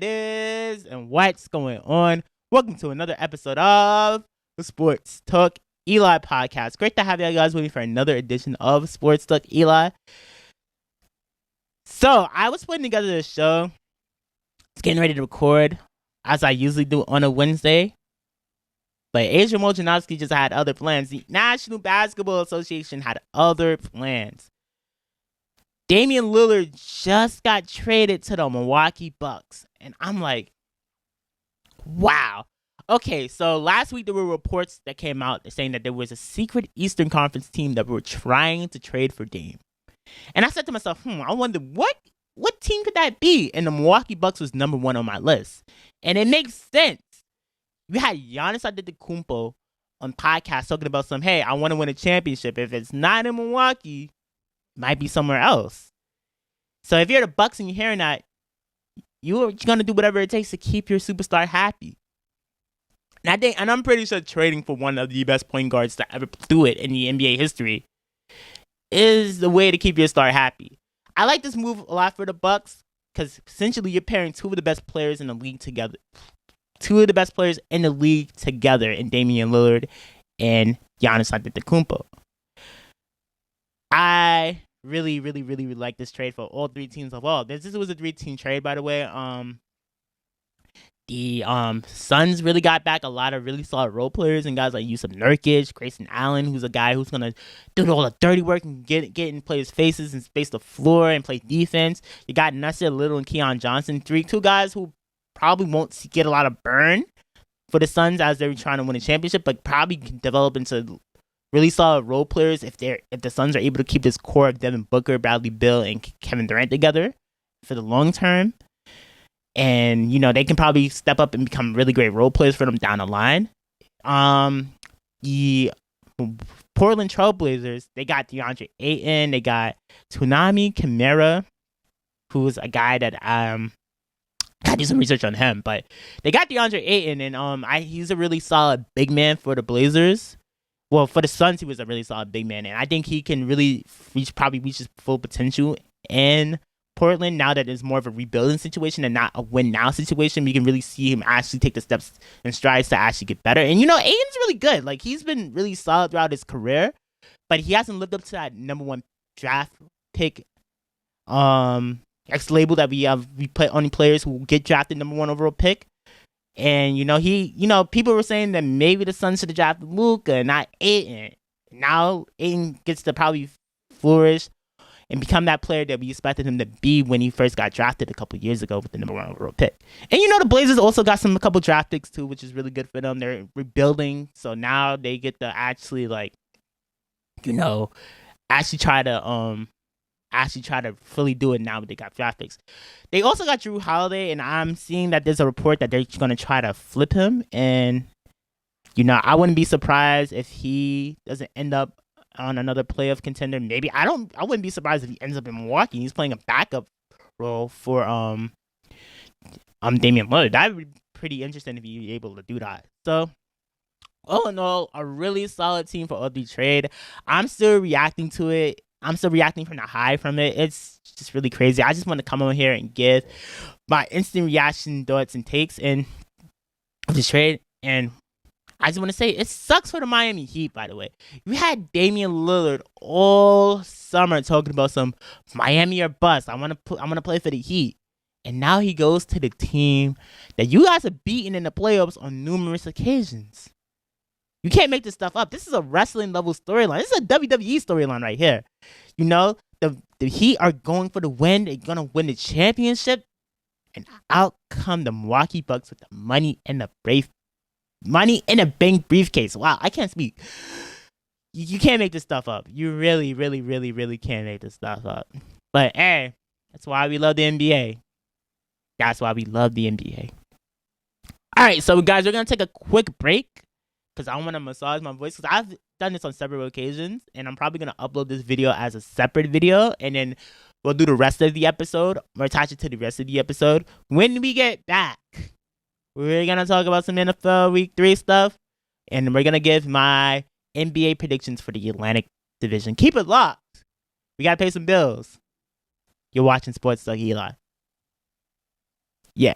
is and what's going on? Welcome to another episode of the Sports Talk Eli podcast. Great to have you guys with me for another edition of Sports Talk Eli. So I was putting together this show, getting ready to record as I usually do on a Wednesday. But Adrian Wojnarowski just had other plans. The National Basketball Association had other plans. Damian Lillard just got traded to the Milwaukee Bucks. And I'm like, wow. Okay, so last week there were reports that came out saying that there was a secret Eastern Conference team that were trying to trade for Dame. And I said to myself, I wonder what team could that be? And the Milwaukee Bucks was number one on my list. And it makes sense. We had Giannis Antetokounmpo on podcast talking about hey, I want to win a championship. If it's not in Milwaukee, it might be somewhere else. So if you're the Bucks and you're hearing that, you're going to do whatever it takes to keep your superstar happy. And I'm pretty sure trading for one of the best point guards to ever do it in the NBA history is the way to keep your star happy. I like this move a lot for the Bucks because essentially you're pairing two of the best players in the league together. Two of the best players in the league together in Damian Lillard and Giannis Antetokounmpo. I really like this trade for all three teams involved. This was a 3-team trade, by the way. The Suns really got back a lot of really solid role players and guys like Yusuf Nurkic, Grayson Allen, who's a guy who's gonna do all the dirty work and get in players' faces and space the floor and play defense. You got Nasir Little and Keon Johnson, two guys who probably won't get a lot of burn for the Suns as they're trying to win a championship, but probably can develop into really solid role players if the Suns are able to keep this core of Devin Booker, Bradley Beal, and Kevin Durant together for the long term. And, they can probably step up and become really great role players for them down the line. The Portland Trailblazers, they got DeAndre Ayton, they got Tsunami Chimera, who's a guy that gotta do some research on him, but they got DeAndre Ayton, and he's a really solid big man for the Blazers. Well, for the Suns, he was a really solid big man, and I think he can really reach his full potential in Portland now that it's more of a rebuilding situation and not a win now situation. We can really see him actually take the steps and strides to actually get better. And Ayton's really good. Like, he's been really solid throughout his career, but he hasn't lived up to that number one draft pick X label that we have. We put only players who get drafted number one overall pick. And people were saying that maybe the Suns should have drafted Luka and not Ayton. Now Ayton gets to probably flourish and become that player that we expected him to be when he first got drafted a couple years ago with the number one overall pick. And the Blazers also got a couple draft picks too, which is really good for them. They're rebuilding, so now they get to actually actually try to fully do it now that they got draft picks. They also got Drew Holiday, and I'm seeing that there's a report that they're going to try to flip him. And, I wouldn't be surprised if he doesn't end up on another playoff contender. Maybe I wouldn't be surprised if he ends up in Milwaukee. He's playing a backup role for Damian Lillard. That would be pretty interesting if he's able to do that. So all in all, a really solid team for all three trade. I'm still reacting to it. I'm still reacting from the high from it. It's just really crazy. I just want to come on here and give my instant reaction thoughts and takes in this trade. And I just want to say it sucks for the Miami Heat, by the way. You had Damian Lillard all summer talking about some Miami or bust. I want to play for the Heat. And now he goes to the team that you guys have beaten in the playoffs on numerous occasions. You can't make this stuff up. This is a wrestling level storyline. This is a WWE storyline right here. The Heat are going for the win. They're going to win the championship. And out come the Milwaukee Bucks with the money in a bank briefcase. Wow, I can't speak. You can't make this stuff up. You really can't make this stuff up. But hey, that's why we love the NBA. That's why we love the NBA. All right, so guys, we're going to take a quick break because I want to massage my voice because I've done this on several occasions, and I'm probably going to upload this video as a separate video, and then we'll do the rest of the episode or attach it to the rest of the episode. When we get back, we're going to talk about some NFL Week 3 stuff, and we're going to give my NBA predictions for the Atlantic Division. Keep it locked. We got to pay some bills. You're watching Sports Talk Eli. Yeah.